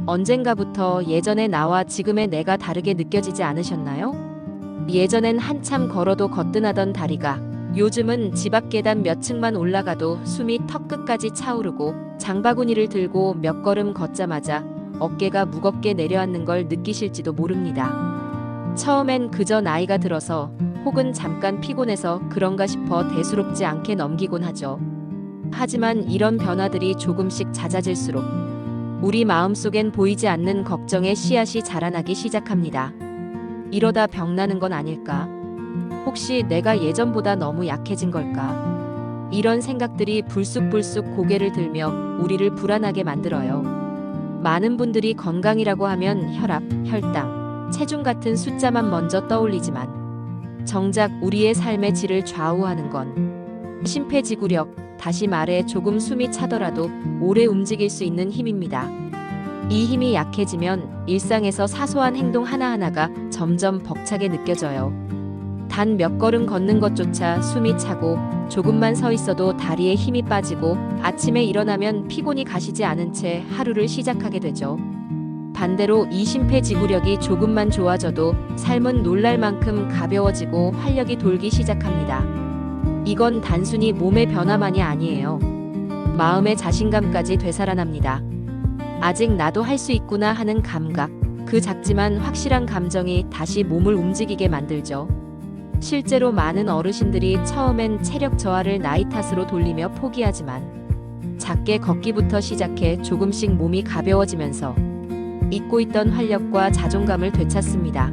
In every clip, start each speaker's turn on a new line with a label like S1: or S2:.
S1: 언젠가부터 예전의 나와 지금의 내가 다르게 느껴지지 않으셨나요? 예전엔 한참 걸어도 거뜬하던 다리가 요즘은 집 앞 계단 몇 층만 올라가도 숨이 턱끝까지 차오르고 장바구니를 들고 몇 걸음 걷자마자 어깨가 무겁게 내려앉는 걸 느끼실지도 모릅니다. 처음엔 그저 나이가 들어서 혹은 잠깐 피곤해서 그런가 싶어 대수롭지 않게 넘기곤 하죠. 하지만 이런 변화들이 조금씩 잦아질수록 우리 마음속엔 보이지 않는 걱정의 씨앗이 자라나기 시작합니다. 이러다 병나는 건 아닐까? 혹시 내가 예전보다 너무 약해진 걸까? 이런 생각들이 불쑥불쑥 고개를 들며 우리를 불안하게 만들어요. 많은 분들이 건강이라고 하면 혈압, 혈당, 체중 같은 숫자만 먼저 떠올리지만 정작 우리의 삶의 질을 좌우하는 건 심폐지구력, 다시 말해 조금 숨이 차더라도 오래 움직일 수 있는 힘입니다. 이 힘이 약해지면 일상에서 사소한 행동 하나하나가 점점 벅차게 느껴져요. 단 몇 걸음 걷는 것조차 숨이 차고 조금만 서 있어도 다리에 힘이 빠지고 아침에 일어나면 피곤이 가시지 않은 채 하루를 시작하게 되죠. 반대로 이 심폐지구력이 조금만 좋아져도 삶은 놀랄 만큼 가벼워지고 활력이 돌기 시작합니다. 이건 단순히 몸의 변화만이 아니에요. 마음의 자신감까지 되살아납니다. 아직 나도 할 수 있구나 하는 감각, 그 작지만 확실한 감정이 다시 몸을 움직이게 만들죠. 실제로 많은 어르신들이 처음엔 체력 저하를 나이 탓으로 돌리며 포기하지만 작게 걷기부터 시작해 조금씩 몸이 가벼워지면서 잊고 있던 활력과 자존감을 되찾습니다.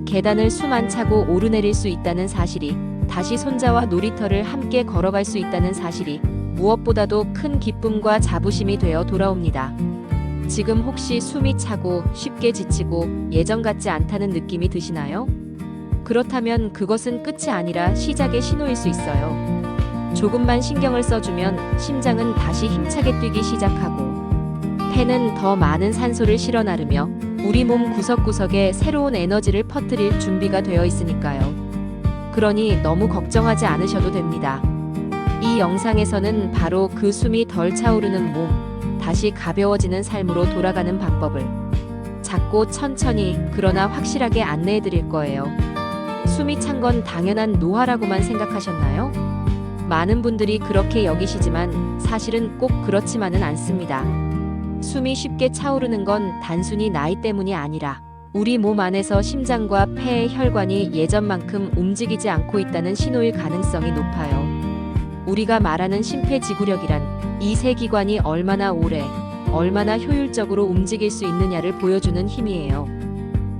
S1: 계단을 숨 안 차고 오르내릴 수 있다는 사실이, 다시 손자와 놀이터를 함께 걸어갈 수 있다는 사실이 무엇보다도 큰 기쁨과 자부심이 되어 돌아옵니다. 지금 혹시 숨이 차고 쉽게 지치고 예전 같지 않다는 느낌이 드시나요? 그렇다면 그것은 끝이 아니라 시작의 신호일 수 있어요. 조금만 신경을 써주면 심장은 다시 힘차게 뛰기 시작하고 폐는 더 많은 산소를 실어 나르며 우리 몸 구석구석에 새로운 에너지를 퍼뜨릴 준비가 되어 있으니까요. 그러니 너무 걱정하지 않으셔도 됩니다. 이 영상에서는 바로 그 숨이 덜 차오르는 몸, 다시 가벼워지는 삶으로 돌아가는 방법을 작고 천천히 그러나 확실하게 안내해 드릴 거예요. 숨이 찬 건 당연한 노화라고만 생각하셨나요? 많은 분들이 그렇게 여기시지만 사실은 꼭 그렇지만은 않습니다. 숨이 쉽게 차오르는 건 단순히 나이 때문이 아니라 우리 몸 안에서 심장과 폐의 혈관이 예전만큼 움직이지 않고 있다는 신호일 가능성이 높아요. 우리가 말하는 심폐지구력이란 이 세 기관이 얼마나 오래, 얼마나 효율적으로 움직일 수 있느냐를 보여주는 힘이에요.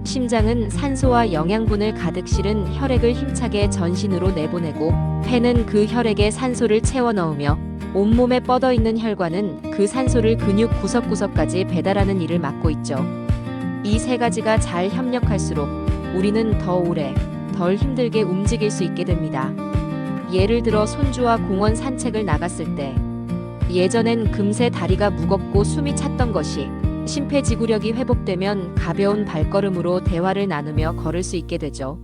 S1: 심장은 산소와 영양분을 가득 실은 혈액을 힘차게 전신으로 내보내고 폐는 그 혈액에 산소를 채워 넣으며 온몸에 뻗어있는 혈관은 그 산소를 근육 구석구석까지 배달하는 일을 맡고 있죠. 이 세 가지가 잘 협력할수록 우리는 더 오래, 덜 힘들게 움직일 수 있게 됩니다. 예를 들어 손주와 공원 산책을 나갔을 때 예전엔 금세 다리가 무겁고 숨이 찼던 것이 심폐지구력이 회복되면 가벼운 발걸음으로 대화를 나누며 걸을 수 있게 되죠.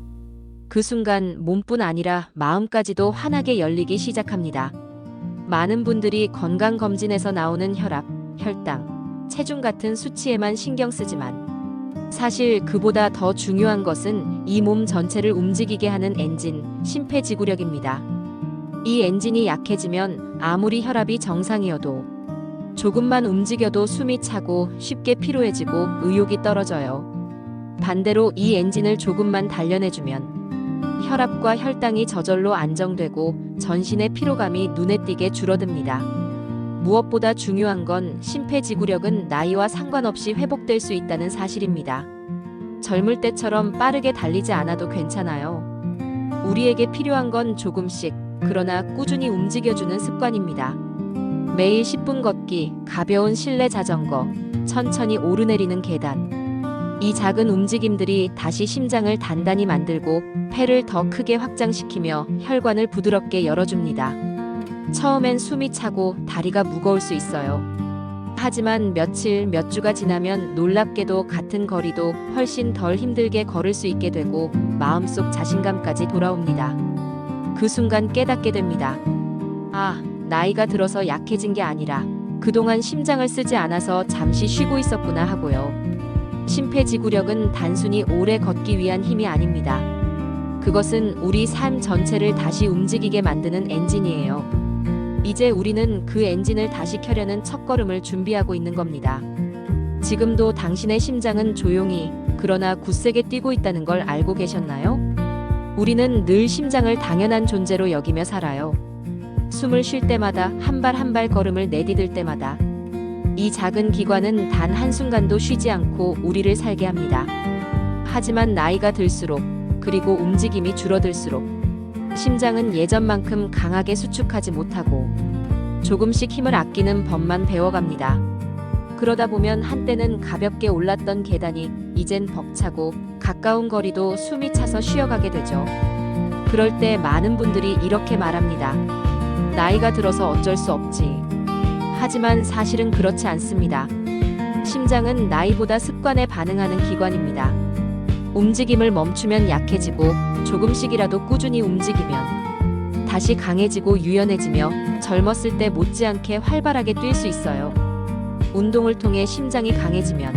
S1: 그 순간 몸뿐 아니라 마음까지도 환하게 열리기 시작합니다. 많은 분들이 건강검진에서 나오는 혈압, 혈당, 체중 같은 수치에만 신경 쓰지만 사실 그보다 더 중요한 것은 이 몸 전체를 움직이게 하는 엔진, 심폐지구력입니다. 이 엔진이 약해지면 아무리 혈압이 정상이어도 조금만 움직여도 숨이 차고 쉽게 피로해지고 의욕이 떨어져요. 반대로 이 엔진을 조금만 단련해주면 혈압과 혈당이 저절로 안정되고 전신의 피로감이 눈에 띄게 줄어듭니다. 무엇보다 중요한 건 심폐지구력은 나이와 상관없이 회복될 수 있다는 사실입니다. 젊을 때처럼 빠르게 달리지 않아도 괜찮아요. 우리에게 필요한 건 조금씩, 그러나 꾸준히 움직여주는 습관입니다. 매일 10분 걷기, 가벼운 실내 자전거, 천천히 오르내리는 계단. 이 작은 움직임들이 다시 심장을 단단히 만들고 폐를 더 크게 확장시키며 혈관을 부드럽게 열어줍니다. 처음엔 숨이 차고 다리가 무거울 수 있어요. 하지만 며칠, 몇 주가 지나면 놀랍게도 같은 거리도 훨씬 덜 힘들게 걸을 수 있게 되고 마음속 자신감까지 돌아옵니다. 그 순간 깨닫게 됩니다. 아, 나이가 들어서 약해진 게 아니라 그동안 심장을 쓰지 않아서 잠시 쉬고 있었구나 하고요. 심폐지구력은 단순히 오래 걷기 위한 힘이 아닙니다. 그것은 우리 삶 전체를 다시 움직이게 만드는 엔진이에요. 이제 우리는 그 엔진을 다시 켜려는 첫걸음을 준비하고 있는 겁니다. 지금도 당신의 심장은 조용히 그러나 굳세게 뛰고 있다는 걸 알고 계셨나요? 우리는 늘 심장을 당연한 존재로 여기며 살아요. 숨을 쉴 때마다 한 발 한 발 걸음을 내디딜 때마다 이 작은 기관은 단 한순간도 쉬지 않고 우리를 살게 합니다. 하지만 나이가 들수록 그리고 움직임이 줄어들수록 심장은 예전만큼 강하게 수축하지 못하고 조금씩 힘을 아끼는 법만 배워갑니다. 그러다 보면 한때는 가볍게 올랐던 계단이 이젠 벅차고 가까운 거리도 숨이 차서 쉬어가게 되죠. 그럴 때 많은 분들이 이렇게 말합니다. 나이가 들어서 어쩔 수 없지. 하지만 사실은 그렇지 않습니다. 심장은 나이보다 습관에 반응하는 기관입니다. 움직임을 멈추면 약해지고 조금씩이라도 꾸준히 움직이면 다시 강해지고 유연해지며 젊었을 때 못지않게 활발하게 뛸 수 있어요. 운동을 통해 심장이 강해지면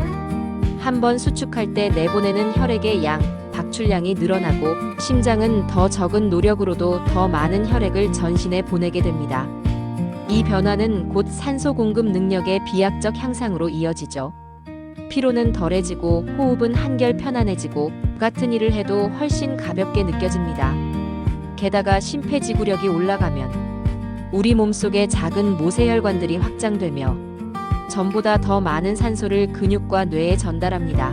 S1: 한번 수축할 때 내보내는 혈액의 양, 박출량이 늘어나고 심장은 더 적은 노력으로도 더 많은 혈액을 전신에 보내게 됩니다. 이 변화는 곧 산소 공급 능력의 비약적 향상으로 이어지죠. 피로는 덜해지고 호흡은 한결 편안해지고 같은 일을 해도 훨씬 가볍게 느껴집니다. 게다가 심폐지구력이 올라가면 우리 몸속의 작은 모세혈관들이 확장되며 전보다 더 많은 산소를 근육과 뇌에 전달합니다.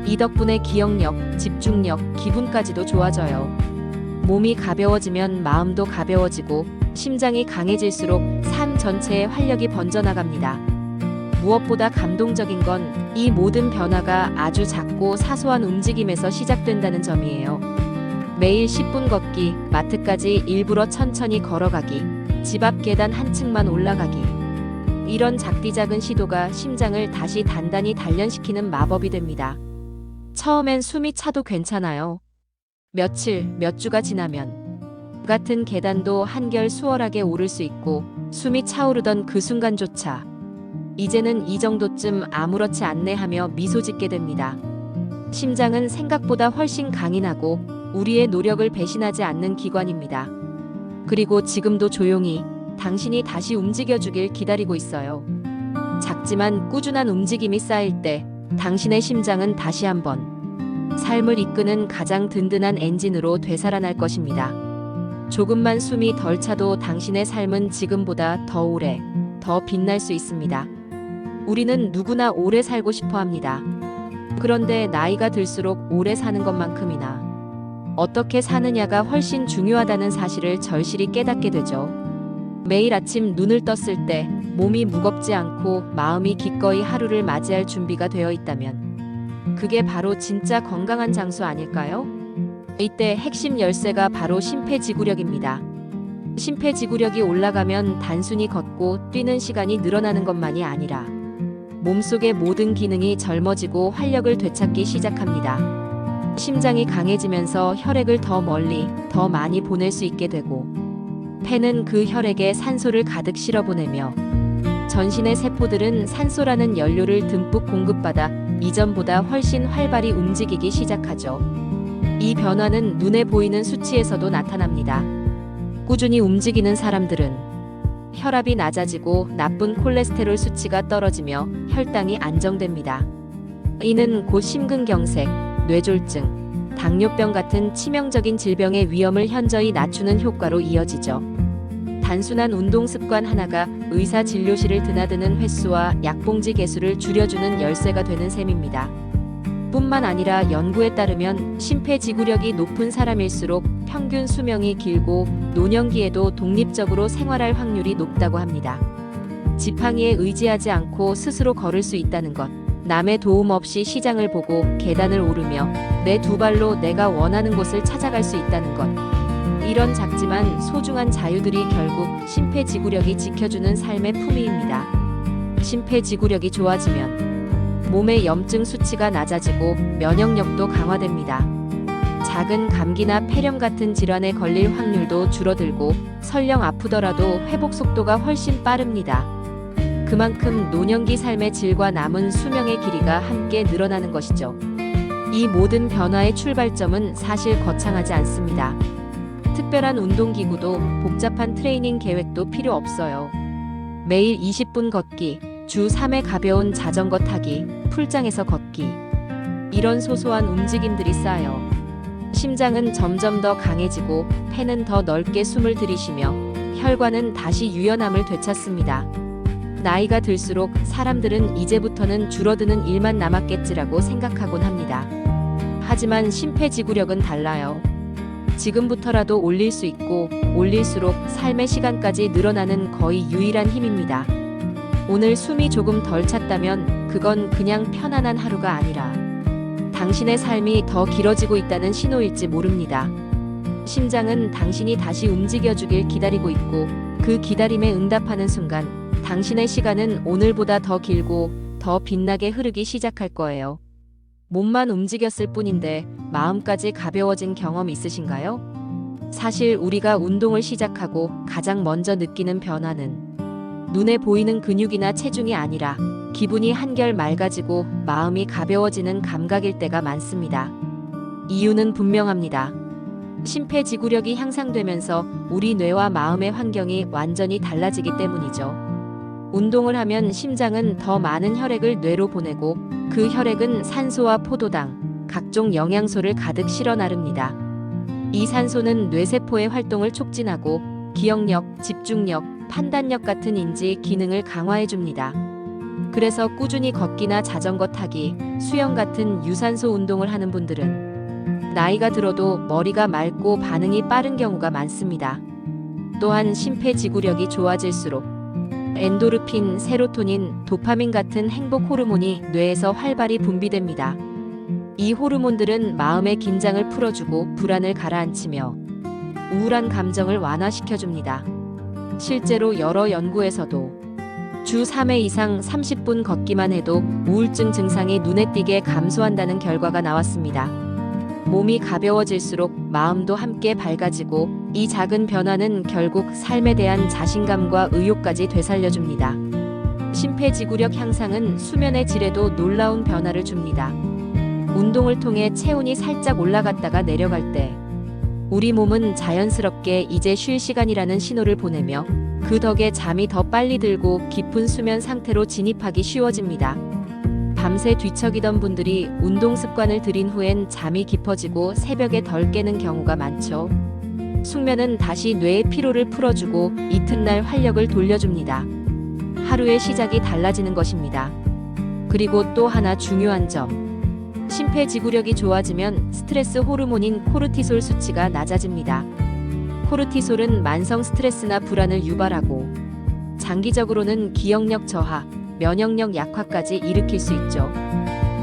S1: 이 덕분에 기억력, 집중력, 기분까지도 좋아져요. 몸이 가벼워지면 마음도 가벼워지고 심장이 강해질수록 삶 전체에 활력이 번져나갑니다. 무엇보다 감동적인 건 이 모든 변화가 아주 작고 사소한 움직임에서 시작된다는 점이에요. 매일 10분 걷기, 마트까지 일부러 천천히 걸어가기, 집 앞 계단 한 층만 올라가기. 이런 작디작은 시도가 심장을 다시 단단히 단련시키는 마법이 됩니다. 처음엔 숨이 차도 괜찮아요. 며칠, 몇 주가 지나면 같은 계단도 한결 수월하게 오를 수 있고 숨이 차오르던 그 순간조차 이제는 이 정도쯤 아무렇지 않네 하며 미소 짓게 됩니다. 심장은 생각보다 훨씬 강인하고 우리의 노력을 배신하지 않는 기관입니다. 그리고 지금도 조용히 당신이 다시 움직여주길 기다리고 있어요. 작지만 꾸준한 움직임이 쌓일 때 당신의 심장은 다시 한번 삶을 이끄는 가장 든든한 엔진으로 되살아날 것입니다. 조금만 숨이 덜 차도 당신의 삶은 지금보다 더 오래, 더 빛날 수 있습니다. 우리는 누구나 오래 살고 싶어 합니다. 그런데 나이가 들수록 오래 사는 것만큼이나 어떻게 사느냐가 훨씬 중요하다는 사실을 절실히 깨닫게 되죠. 매일 아침 눈을 떴을 때 몸이 무겁지 않고 마음이 기꺼이 하루를 맞이할 준비가 되어 있다면 그게 바로 진짜 건강한 장수 아닐까요? 이때 핵심 열쇠가 바로 심폐지구력입니다. 심폐지구력이 올라가면 단순히 걷고 뛰는 시간이 늘어나는 것만이 아니라 몸속의 모든 기능이 젊어지고 활력을 되찾기 시작합니다. 심장이 강해지면서 혈액을 더 멀리, 더 많이 보낼 수 있게 되고 폐는 그 혈액에 산소를 가득 실어보내며 전신의 세포들은 산소라는 연료를 듬뿍 공급받아 이전보다 훨씬 활발히 움직이기 시작하죠. 이 변화는 눈에 보이는 수치에서도 나타납니다. 꾸준히 움직이는 사람들은 혈압이 낮아지고 나쁜 콜레스테롤 수치가 떨어지며 혈당이 안정됩니다. 이는 곧 심근경색, 뇌졸중, 당뇨병 같은 치명적인 질병의 위험을 현저히 낮추는 효과로 이어지죠. 단순한 운동 습관 하나가 의사 진료실을 드나드는 횟수와 약봉지 개수를 줄여주는 열쇠가 되는 셈입니다. 뿐만 아니라 연구에 따르면 심폐지구력이 높은 사람일수록 평균 수명이 길고 노년기에도 독립적으로 생활할 확률이 높다고 합니다. 지팡이에 의지하지 않고 스스로 걸을 수 있다는 것, 남의 도움 없이 시장을 보고 계단을 오르며 내 두 발로 내가 원하는 곳을 찾아갈 수 있다는 것, 이런 작지만 소중한 자유들이 결국 심폐지구력이 지켜주는 삶의 품위입니다. 심폐지구력이 좋아지면 몸의 염증 수치가 낮아지고 면역력도 강화됩니다. 작은 감기나 폐렴 같은 질환에 걸릴 확률도 줄어들고 설령 아프더라도 회복 속도가 훨씬 빠릅니다. 그 그만큼 노년기 삶의 질과 남은 수명의 길이가 함께 늘어나는 것이죠. 이 모든 변화의 출발점은 사실 거창하지 않습니다. 특별한 운동기구도 복잡한 트레이닝 계획도 필요 없어요. 매일 20분 걷기, 주 3회 가벼운 자전거 타기, 풀장에서 걷기. 이런 소소한 움직임들이 쌓여 심장은 점점 더 강해지고 폐는 더 넓게 숨을 들이쉬며 혈관은 다시 유연함을 되찾습니다. 나이가 들수록 사람들은 이제부터는 줄어드는 일만 남았겠지라고 생각하곤 합니다. 하지만 심폐지구력은 달라요. 지금부터라도 올릴 수 있고 올릴수록 삶의 시간까지 늘어나는 거의 유일한 힘입니다. 오늘 숨이 조금 덜 찼다면 그건 그냥 편안한 하루가 아니라 당신의 삶이 더 길어지고 있다는 신호일지 모릅니다. 심장은 당신이 다시 움직여주길 기다리고 있고 그 기다림에 응답하는 순간 당신의 시간은 오늘보다 더 길고 더 빛나게 흐르기 시작할 거예요. 몸만 움직였을 뿐인데 마음까지 가벼워진 경험 있으신가요? 사실 우리가 운동을 시작하고 가장 먼저 느끼는 변화는 눈에 보이는 근육이나 체중이 아니라 기분이 한결 맑아지고 마음이 가벼워지는 감각일 때가 많습니다. 이유는 분명합니다. 심폐지구력이 향상되면서 우리 뇌와 마음의 환경이 완전히 달라지기 때문이죠. 운동을 하면 심장은 더 많은 혈액을 뇌로 보내고 그 혈액은 산소와 포도당, 각종 영양소를 가득 실어 나릅니다. 이 산소는 뇌세포의 활동을 촉진하고 기억력, 집중력, 판단력 같은 인지 기능을 강화해 줍니다. 그래서 꾸준히 걷기나 자전거 타기, 수영 같은 유산소 운동을 하는 분들은 나이가 들어도 머리가 맑고 반응이 빠른 경우가 많습니다. 또한 심폐지구력이 좋아질수록 엔도르핀, 세로토닌, 도파민 같은 행복 호르몬이 뇌에서 활발히 분비됩니다. 이 호르몬들은 마음의 긴장을 풀어주고 불안을 가라앉히며 우울한 감정을 완화시켜줍니다. 실제로 여러 연구에서도 주 3회 이상 30분 걷기만 해도 우울증 증상이 눈에 띄게 감소한다는 결과가 나왔습니다. 몸이 가벼워질수록 마음도 함께 밝아지고 이 작은 변화는 결국 삶에 대한 자신감과 의욕까지 되살려줍니다. 심폐지구력 향상은 수면의 질에도 놀라운 변화를 줍니다. 운동을 통해 체온이 살짝 올라갔다가 내려갈 때 우리 몸은 자연스럽게 이제 쉴 시간이라는 신호를 보내며 그 덕에 잠이 더 빨리 들고 깊은 수면 상태로 진입하기 쉬워집니다. 밤새 뒤척이던 분들이 운동 습관을 들인 후엔 잠이 깊어지고 새벽에 덜 깨는 경우가 많죠. 숙면은 다시 뇌의 피로를 풀어주고 이튿날 활력을 돌려줍니다. 하루의 시작이 달라지는 것입니다. 그리고 또 하나 중요한 점. 심폐지구력이 좋아지면 스트레스 호르몬인 코르티솔 수치가 낮아집니다. 코르티솔은 만성 스트레스나 불안을 유발하고 장기적으로는 기억력 저하, 면역력 약화까지 일으킬 수 있죠.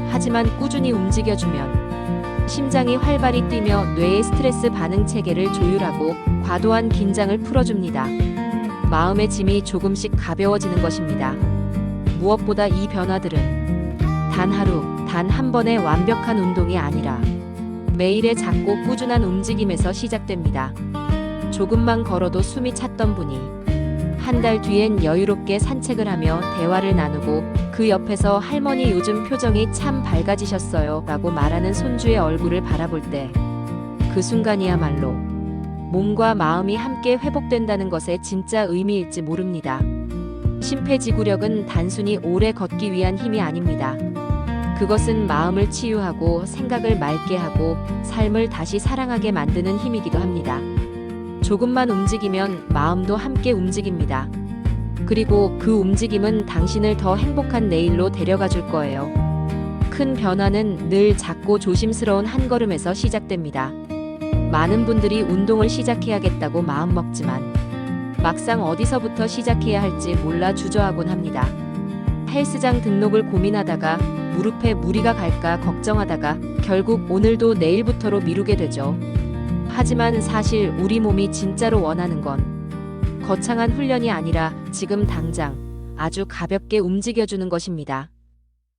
S1: 하지만 꾸준히 움직여주면 심장이 활발히 뛰며 뇌의 스트레스 반응 체계를 조율하고 과도한 긴장을 풀어줍니다. 마음의 짐이 조금씩 가벼워지는 것입니다. 무엇보다 이 변화들은 단 하루, 단 한 번의 완벽한 운동이 아니라 매일의 작고 꾸준한 움직임에서 시작됩니다. 조금만 걸어도 숨이 찼던 분이 한 달 뒤엔 여유롭게 산책을 하며 대화를 나누고 그 옆에서 할머니 요즘 표정이 참 밝아지셨어요 라고 말하는 손주의 얼굴을 바라볼 때 그 순간이야말로 몸과 마음이 함께 회복된다는 것의 진짜 의미일지 모릅니다. 심폐지구력은 단순히 오래 걷기 위한 힘이 아닙니다. 그것은 마음을 치유하고 생각을 맑게 하고 삶을 다시 사랑하게 만드는 힘이기도 합니다. 조금만 움직이면 마음도 함께 움직입니다. 그리고 그 움직임은 당신을 더 행복한 내일로 데려가 줄 거예요. 큰 변화는 늘 작고 조심스러운 한 걸음에서 시작됩니다. 많은 분들이 운동을 시작해야겠다고 마음먹지만 막상 어디서부터 시작해야 할지 몰라 주저하곤 합니다. 헬스장 등록을 고민하다가 무릎에 무리가 갈까 걱정하다가 결국 오늘도 내일부터로 미루게 되죠. 하지만 사실 우리 몸이 진짜로 원하는 건 거창한 훈련이 아니라 지금 당장 아주 가볍게 움직여주는 것입니다.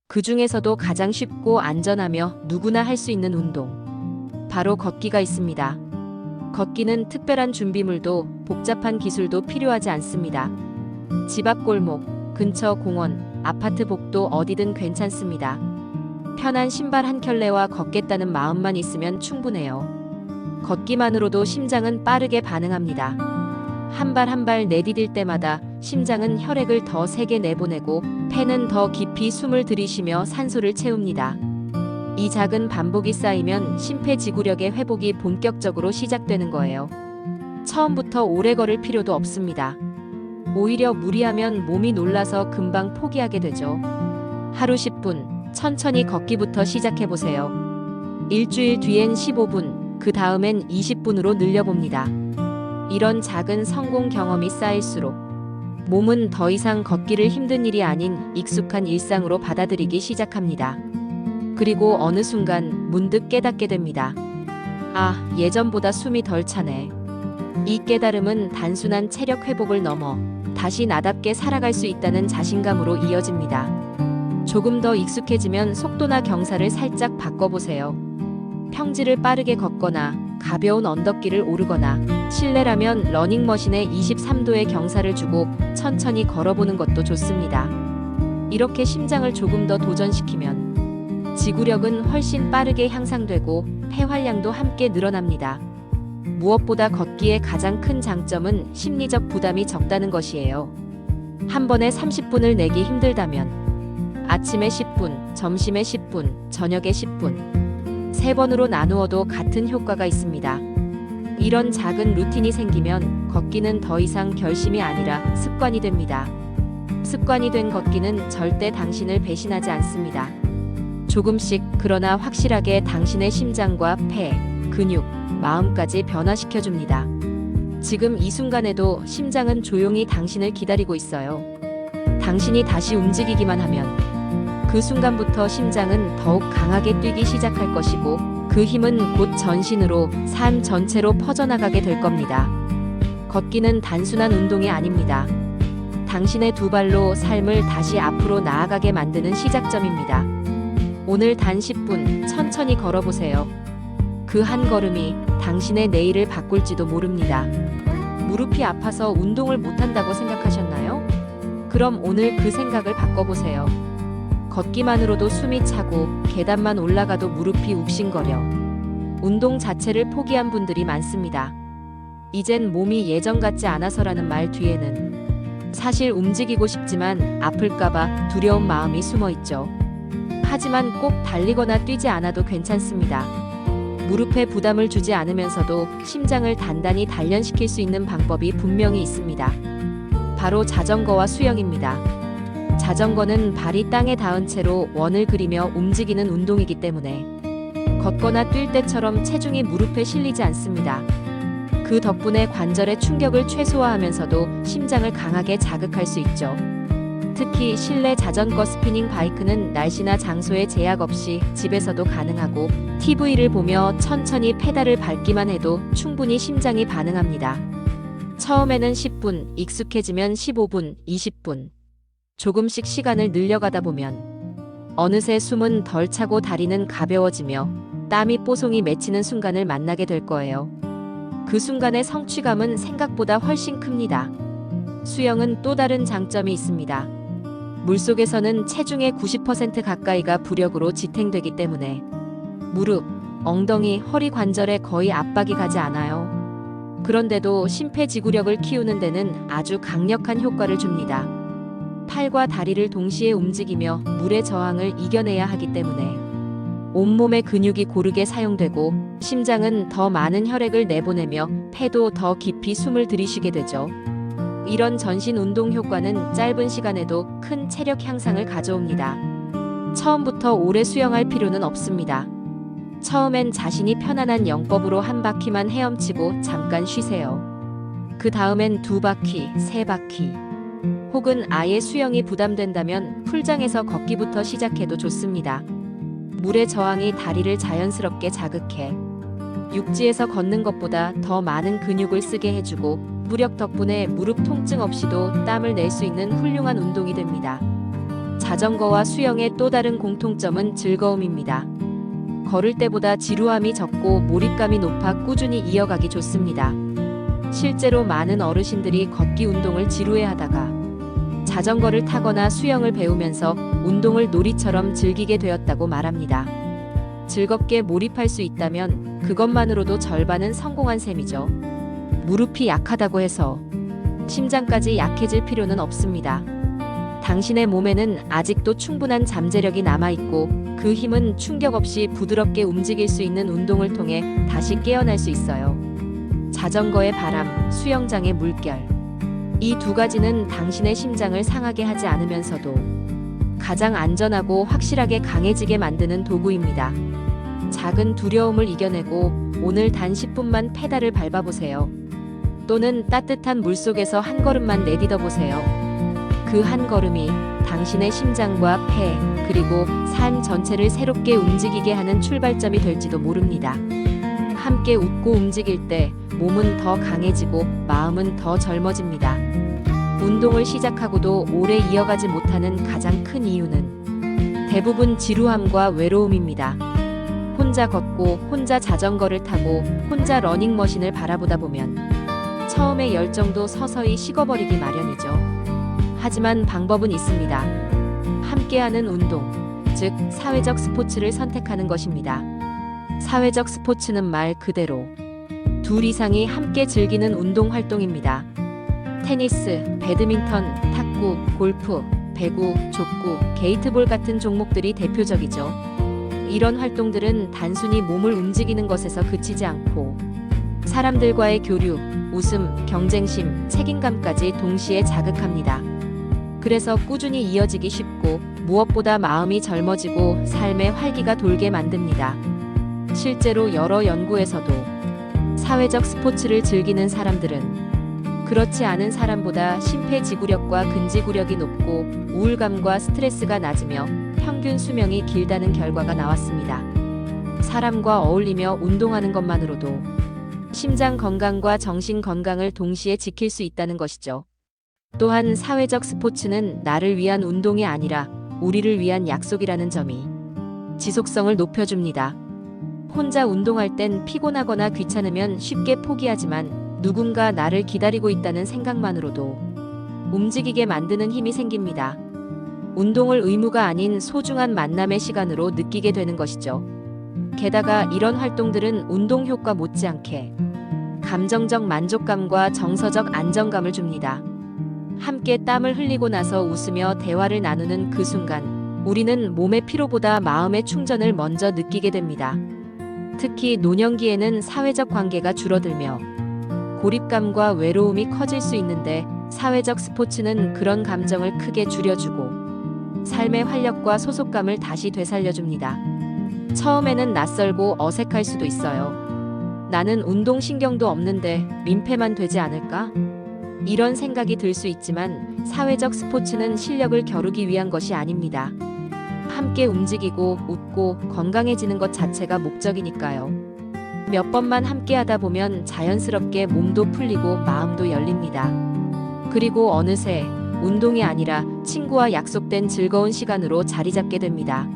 S1: 그 중에서도 가장 쉽고 안전하며 누구나 할 수 있는 운동, 바로 걷기가 있습니다. 걷기는 특별한 준비물도 복잡한 기술도 필요하지 않습니다. 집 앞 골목, 근처 공원, 아파트 복도 어디든 괜찮습니다. 편한 신발 한 켤레와 걷겠다는 마음만 있으면 충분해요. 걷기만으로도 심장은 빠르게 반응합니다. 한 발 한 발 내디딜 때마다 심장은 혈액을 더 세게 내보내고 폐는 더 깊이 숨을 들이쉬며 산소를 채웁니다. 이 작은 반복이 쌓이면 심폐지구력의 회복이 본격적으로 시작되는 거예요. 처음부터 오래 걸을 필요도 없습니다. 오히려 무리하면 몸이 놀라서 금방 포기하게 되죠. 하루 10분, 천천히 걷기부터 시작해보세요. 일주일 뒤엔 15분, 그 다음엔 20분으로 늘려봅니다. 이런 작은 성공 경험이 쌓일수록 몸은 더 이상 걷기를 힘든 일이 아닌 익숙한 일상으로 받아들이기 시작합니다. 그리고 어느 순간 문득 깨닫게 됩니다. 아, 예전보다 숨이 덜 차네. 이 깨달음은 단순한 체력 회복을 넘어 다시 나답게 살아갈 수 있다는 자신감으로 이어집니다. 조금 더 익숙해지면 속도나 경사를 살짝 바꿔보세요. 평지를 빠르게 걷거나 가벼운 언덕길을 오르거나 실내라면 러닝머신에 23도의 경사를 주고 천천히 걸어보는 것도 좋습니다. 이렇게 심장을 조금 더 도전시키면 지구력은 훨씬 빠르게 향상되고 폐활량도 함께 늘어납니다. 무엇보다 걷기의 가장 큰 장점은 심리적 부담이 적다는 것이에요. 한 번에 30분을 내기 힘들다면 아침에 10분, 점심에 10분, 저녁에 10분 3번으로 나누어도 같은 효과가 있습니다. 이런 작은 루틴이 생기면 걷기는 더 이상 결심이 아니라 습관이 됩니다. 습관이 된 걷기는 절대 당신을 배신하지 않습니다. 조금씩 그러나 확실하게 당신의 심장과 폐, 근육, 마음까지 변화시켜줍니다. 지금 이 순간에도 심장은 조용히 당신을 기다리고 있어요. 당신이 다시 움직이기만 하면 그 순간부터 심장은 더욱 강하게 뛰기 시작할 것이고 그 힘은 곧 전신으로 삶 전체로 퍼져나가게 될 겁니다. 걷기는 단순한 운동이 아닙니다. 당신의 두 발로 삶을 다시 앞으로 나아가게 만드는 시작점입니다. 오늘 단 10분 천천히 걸어보세요. 그 한 걸음이 당신의 내일을 바꿀지도 모릅니다. 무릎이 아파서 운동을 못한다고 생각하셨나요? 그럼 오늘 그 생각을 바꿔보세요. 걷기만으로도 숨이 차고 계단만 올라가도 무릎이 욱신거려 운동 자체를 포기한 분들이 많습니다. 이젠 몸이 예전 같지 않아서라는 말 뒤에는 사실 움직이고 싶지만 아플까봐 두려운 마음이 숨어 있죠. 하지만 꼭 달리거나 뛰지 않아도 괜찮습니다. 무릎에 부담을 주지 않으면서도 심장을 단단히 단련시킬 수 있는 방법이 분명히 있습니다. 바로 자전거와 수영입니다. 자전거는 발이 땅에 닿은 채로 원을 그리며 움직이는 운동이기 때문에 걷거나 뛸 때처럼 체중이 무릎에 실리지 않습니다. 그 덕분에 관절의 충격을 최소화하면서도 심장을 강하게 자극할 수 있죠. 특히 실내 자전거 스피닝 바이크는 날씨나 장소에 제약 없이 집에서도 가능하고 TV를 보며 천천히 페달을 밟기만 해도 충분히 심장이 반응합니다. 처음에는 10분, 익숙해지면 15분, 20분. 조금씩 시간을 늘려가다 보면 어느새 숨은 덜 차고 다리는 가벼워지며 땀이 뽀송이 맺히는 순간을 만나게 될 거예요. 그 순간의 성취감은 생각보다 훨씬 큽니다. 수영은 또 다른 장점이 있습니다. 물속에서는 체중의 90% 가까이가 부력으로 지탱되기 때문에 무릎, 엉덩이, 허리 관절에 거의 압박이 가지 않아요. 그런데도 심폐지구력을 키우는 데는 아주 강력한 효과를 줍니다. 팔과 다리를 동시에 움직이며 물의 저항을 이겨내야 하기 때문에 온몸의 근육이 고르게 사용되고 심장은 더 많은 혈액을 내보내며 폐도 더 깊이 숨을 들이쉬게 되죠. 이런 전신 운동 효과는 짧은 시간에도 큰 체력 향상을 가져옵니다. 처음부터 오래 수영할 필요는 없습니다. 처음엔 자신이 편안한 영법으로 한 바퀴만 헤엄치고 잠깐 쉬세요. 그 다음엔 2바퀴, 3바퀴. 혹은 아예 수영이 부담된다면 풀장에서 걷기부터 시작해도 좋습니다. 물의 저항이 다리를 자연스럽게 자극해 육지에서 걷는 것보다 더 많은 근육을 쓰게 해주고 무력 덕분에 무릎 통증 없이도 땀을 낼 수 있는 훌륭한 운동이 됩니다. 자전거와 수영의 또 다른 공통점은 즐거움입니다. 걸을 때보다 지루함이 적고 몰입감이 높아 꾸준히 이어가기 좋습니다. 실제로 많은 어르신들이 걷기 운동을 지루해하다가 자전거를 타거나 수영을 배우면서 운동을 놀이처럼 즐기게 되었다고 말합니다. 즐겁게 몰입할 수 있다면 그것만으로도 절반은 성공한 셈이죠. 무릎이 약하다고 해서 심장까지 약해질 필요는 없습니다. 당신의 몸에는 아직도 충분한 잠재력이 남아있고 그 힘은 충격 없이 부드럽게 움직일 수 있는 운동을 통해 다시 깨어날 수 있어요. 자전거의 바람, 수영장의 물결. 이 두 가지는 당신의 심장을 상하게 하지 않으면서도 가장 안전하고 확실하게 강해지게 만드는 도구입니다. 작은 두려움을 이겨내고 오늘 단 10분만 페달을 밟아보세요. 또는 따뜻한 물속에서 한 걸음만 내딛어 보세요. 그 한 걸음이 당신의 심장과 폐, 그리고 삶 전체를 새롭게 움직이게 하는 출발점이 될지도 모릅니다. 함께 웃고 움직일 때 몸은 더 강해지고 마음은 더 젊어집니다. 운동을 시작하고도 오래 이어가지 못하는 가장 큰 이유는 대부분 지루함과 외로움입니다. 혼자 걷고 혼자 자전거를 타고 혼자 러닝머신을 바라보다 보면 처음의 열정도 서서히 식어버리기 마련이죠. 하지만 방법은 있습니다. 함께하는 운동, 즉 사회적 스포츠를 선택하는 것입니다. 사회적 스포츠는 말 그대로 둘 이상이 함께 즐기는 운동 활동입니다. 테니스, 배드민턴, 탁구, 골프, 배구, 족구, 게이트볼 같은 종목들이 대표적이죠. 이런 활동들은 단순히 몸을 움직이는 것에서 그치지 않고 사람들과의 교류, 웃음, 경쟁심, 책임감까지 동시에 자극합니다. 그래서 꾸준히 이어지기 쉽고 무엇보다 마음이 젊어지고 삶의 활기가 돌게 만듭니다. 실제로 여러 연구에서도 사회적 스포츠를 즐기는 사람들은 그렇지 않은 사람보다 심폐지구력과 근지구력이 높고 우울감과 스트레스가 낮으며 평균 수명이 길다는 결과가 나왔습니다. 사람과 어울리며 운동하는 것만으로도 심장 건강과 정신 건강을 동시에 지킬 수 있다는 것이죠. 또한 사회적 스포츠는 나를 위한 운동이 아니라 우리를 위한 약속이라는 점이 지속성을 높여줍니다. 혼자 운동할 땐 피곤하거나 귀찮으면 쉽게 포기하지만 누군가 나를 기다리고 있다는 생각만으로도 움직이게 만드는 힘이 생깁니다. 운동을 의무가 아닌 소중한 만남의 시간으로 느끼게 되는 것이죠. 게다가 이런 활동들은 운동 효과 못지않게 감정적 만족감과 정서적 안정감을 줍니다. 함께 땀을 흘리고 나서 웃으며 대화를 나누는 그 순간 우리는 몸의 피로보다 마음의 충전을 먼저 느끼게 됩니다. 특히 노년기에는 사회적 관계가 줄어들며 고립감과 외로움이 커질 수 있는데 사회적 스포츠는 그런 감정을 크게 줄여주고 삶의 활력과 소속감을 다시 되살려줍니다. 처음에는 낯설고 어색할 수도 있어요. 나는 운동신경도 없는데 민폐만 되지 않을까? 이런 생각이 들 수 있지만 사회적 스포츠는 실력을 겨루기 위한 것이 아닙니다. 함께 움직이고 웃고 건강해지는 것 자체가 목적이니까요. 몇 번만 함께 하다 보면 자연스럽게 몸도 풀리고 마음도 열립니다. 그리고 어느새 운동이 아니라 친구와 약속된 즐거운 시간으로 자리 잡게 됩니다.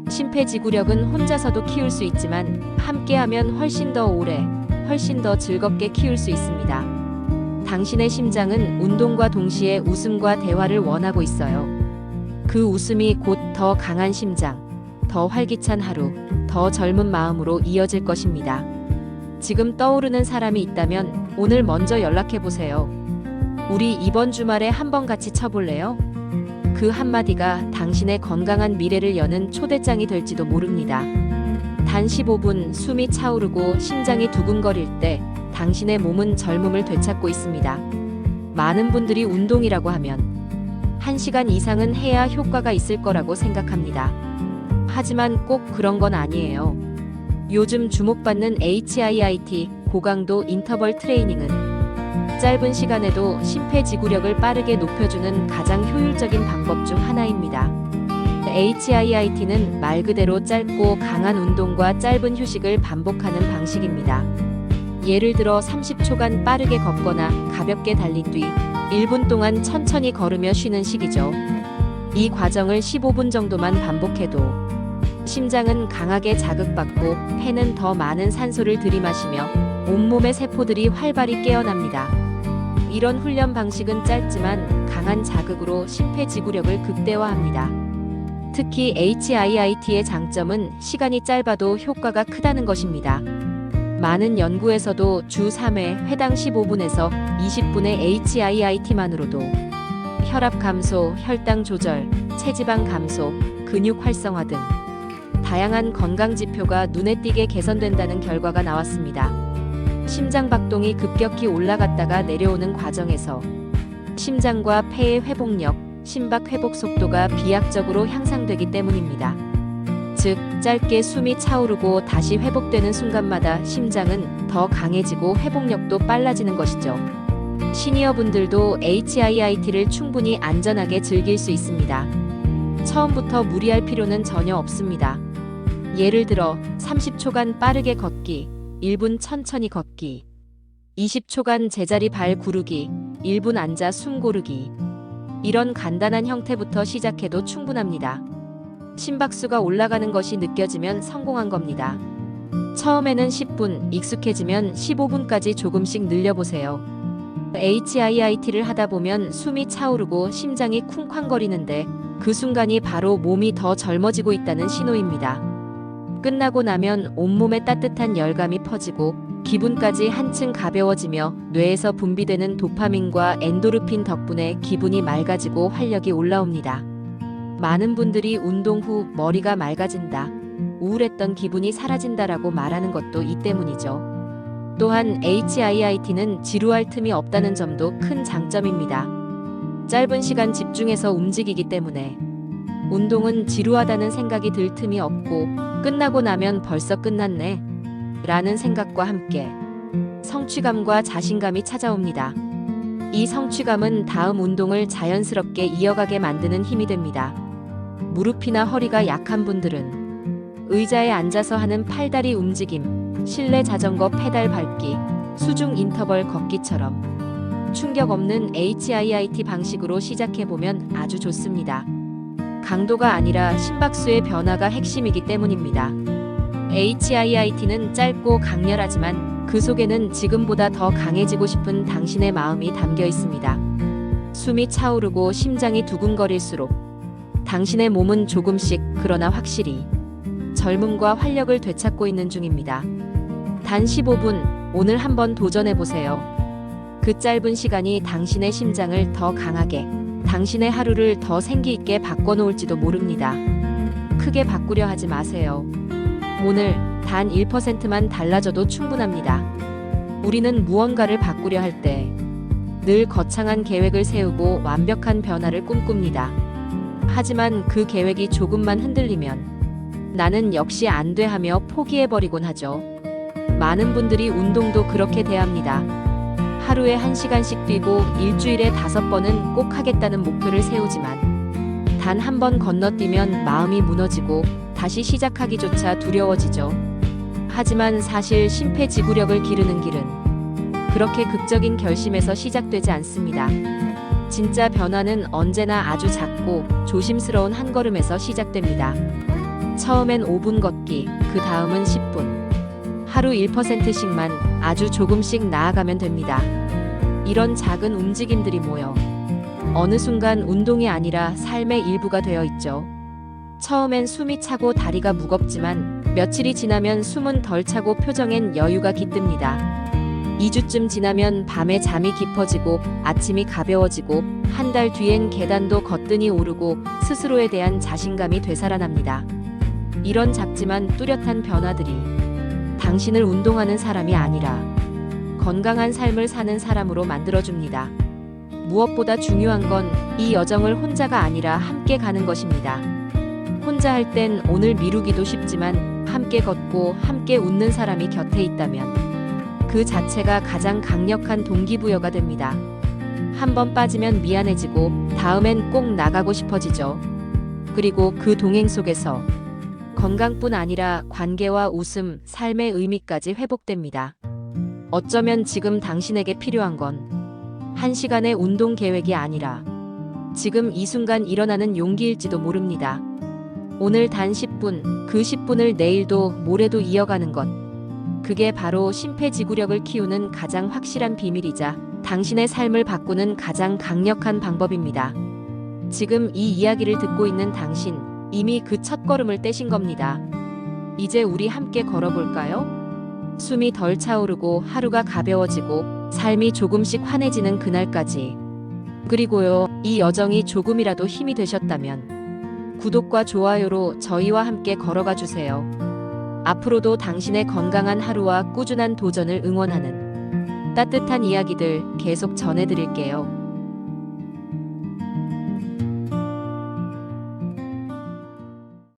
S1: 심폐지구력은 혼자서도 키울 수 있지만 함께하면 훨씬 더 오래, 훨씬 더 즐겁게 키울 수 있습니다. 당신의 심장은 운동과 동시에 웃음과 대화를 원하고 있어요. 그 웃음이 곧 더 강한 심장, 더 활기찬 하루, 더 젊은 마음으로 이어질 것입니다. 지금 떠오르는 사람이 있다면 오늘 먼저 연락해보세요. 우리 이번 주말에 한번 같이 쳐볼래요? 그 한마디가 당신의 건강한 미래를 여는 초대장이 될지도 모릅니다. 단 15분 숨이 차오르고 심장이 두근거릴 때 당신의 몸은 젊음을 되찾고 있습니다. 많은 분들이 운동이라고 하면 1시간 이상은 해야 효과가 있을 거라고 생각합니다. 하지만 꼭 그런 건 아니에요. 요즘 주목받는 HIIT 고강도 인터벌 트레이닝은 짧은 시간에도 심폐지구력을 빠르게 높여주는 가장 효율적인 방법 중 하나입니다. HIIT는 말 그대로 짧고 강한 운동과 짧은 휴식을 반복하는 방식입니다. 예를 들어 30초간 빠르게 걷거나 가볍게 달린 뒤 1분 동안 천천히 걸으며 쉬는 식이죠. 이 과정을 15분 정도만 반복해도 심장은 강하게 자극받고 폐는 더 많은 산소를 들이마시며 온몸의 세포들이 활발히 깨어납니다. 이런 훈련 방식은 짧지만 강한 자극으로 심폐지구력을 극대화합니다. 특히 HIIT의 장점은 시간이 짧아도 효과가 크다는 것입니다. 많은 연구에서도 주 3회 회당 15분에서 20분의 HIIT만으로도 혈압 감소, 혈당 조절, 체지방 감소, 근육 활성화 등 다양한 건강 지표가 눈에 띄게 개선된다는 결과가 나왔습니다. 심장 박동이 급격히 올라갔다가 내려오는 과정에서 심장과 폐의 회복력, 심박 회복 속도가 비약적으로 향상되기 때문입니다. 즉, 짧게 숨이 차오르고 다시 회복되는 순간마다 심장은 더 강해지고 회복력도 빨라지는 것이죠. 시니어분들도 HIIT를 충분히 안전하게 즐길 수 있습니다. 처음부터 무리할 필요는 전혀 없습니다. 예를 들어 30초간 빠르게 걷기, 1분 천천히 걷기, 20초간 제자리 발 구르기, 1분 앉아 숨 고르기. 이런 간단한 형태부터 시작해도 충분합니다. 심박수가 올라가는 것이 느껴지면 성공한 겁니다. 처음에는 10분, 익숙해지면 15분까지 조금씩 늘려보세요. HIIT를 하다 보면 숨이 차오르고 심장이 쿵쾅거리는데 그 순간이 바로 몸이 더 젊어지고 있다는 신호입니다. 끝나고 나면 온몸에 따뜻한 열감이 퍼지고 기분까지 한층 가벼워지며 뇌에서 분비되는 도파민과 엔도르핀 덕분에 기분이 맑아지고 활력이 올라옵니다. 많은 분들이 운동 후 머리가 맑아진다, 우울했던 기분이 사라진다라고 말하는 것도 이 때문이죠. 또한 HIIT는 지루할 틈이 없다는 점도 큰 장점입니다. 짧은 시간 집중해서 움직이기 때문에 운동은 지루하다는 생각이 들 틈이 없고 끝나고 나면 벌써 끝났네 라는 생각과 함께 성취감과 자신감이 찾아옵니다. 이 성취감은 다음 운동을 자연스럽게 이어가게 만드는 힘이 됩니다. 무릎이나 허리가 약한 분들은 의자에 앉아서 하는 팔다리 움직임, 실내 자전거 페달 밟기, 수중 인터벌 걷기처럼 충격 없는 HIIT 방식으로 시작해보면 아주 좋습니다. 강도가 아니라 심박수의 변화가 핵심이기 때문입니다. HIIT는 짧고 강렬하지만 그 속에는 지금보다 더 강해지고 싶은 당신의 마음이 담겨 있습니다. 숨이 차오르고 심장이 두근거릴수록 당신의 몸은 조금씩, 그러나 확실히 젊음과 활력을 되찾고 있는 중입니다. 단 15분, 오늘 한번 도전해보세요. 그 짧은 시간이 당신의 심장을 더 강하게, 당신의 하루를 더 생기있게 바꿔놓을지도 모릅니다. 크게 바꾸려 하지 마세요. 오늘 단 1%만 달라져도 충분합니다. 우리는 무언가를 바꾸려 할 때 늘 거창한 계획을 세우고 완벽한 변화를 꿈꿉니다. 하지만 그 계획이 조금만 흔들리면 나는 역시 안 돼 하며 포기해버리곤 하죠. 많은 분들이 운동도 그렇게 대합니다. 하루에 1시간씩 뛰고 일주일에 5번은 꼭 하겠다는 목표를 세우지만 단 한 번 건너뛰면 마음이 무너지고 다시 시작하기조차 두려워지죠. 하지만 사실 심폐지구력을 기르는 길은 그렇게 극적인 결심에서 시작되지 않습니다. 진짜 변화는 언제나 아주 작고 조심스러운 한 걸음에서 시작됩니다. 처음엔 5분 걷기, 그 다음은 10분. 하루 1%씩만 아주 조금씩 나아가면 됩니다. 이런 작은 움직임들이 모여 어느 순간 운동이 아니라 삶의 일부가 되어 있죠. 처음엔 숨이 차고 다리가 무겁지만 며칠이 지나면 숨은 덜 차고 표정엔 여유가 깃듭니다. 2주쯤 지나면 밤에 잠이 깊어지고 아침이 가벼워지고 한 달 뒤엔 계단도 거뜬히 오르고 스스로에 대한 자신감이 되살아납니다. 이런 작지만 뚜렷한 변화들이 당신을 운동하는 사람이 아니라 건강한 삶을 사는 사람으로 만들어줍니다. 무엇보다 중요한 건 이 여정을 혼자가 아니라 함께 가는 것입니다. 혼자 할 땐 오늘 미루기도 쉽지만 함께 걷고 함께 웃는 사람이 곁에 있다면 그 자체가 가장 강력한 동기부여가 됩니다. 한번 빠지면 미안해지고 다음엔 꼭 나가고 싶어지죠. 그리고 그 동행 속에서 건강뿐 아니라 관계와 웃음, 삶의 의미까지 회복됩니다. 어쩌면 지금 당신에게 필요한 건 1시간의 운동 계획이 아니라 지금 이 순간 일어나는 용기일지도 모릅니다. 오늘 단 10분, 그 10분을 내일도 모레도 이어가는 것. 그게 바로 심폐지구력을 키우는 가장 확실한 비밀이자 당신의 삶을 바꾸는 가장 강력한 방법입니다. 지금 이 이야기를 듣고 있는 당신, 이미 그 첫걸음을 떼신 겁니다. 이제 우리 함께 걸어볼까요? 숨이 덜 차오르고 하루가 가벼워지고 삶이 조금씩 환해지는 그날까지. 그리고요, 이 여정이 조금이라도 힘이 되셨다면 구독과 좋아요로 저희와 함께 걸어가 주세요. 앞으로도 당신의 건강한 하루와 꾸준한 도전을 응원하는 따뜻한 이야기들 계속 전해드릴게요.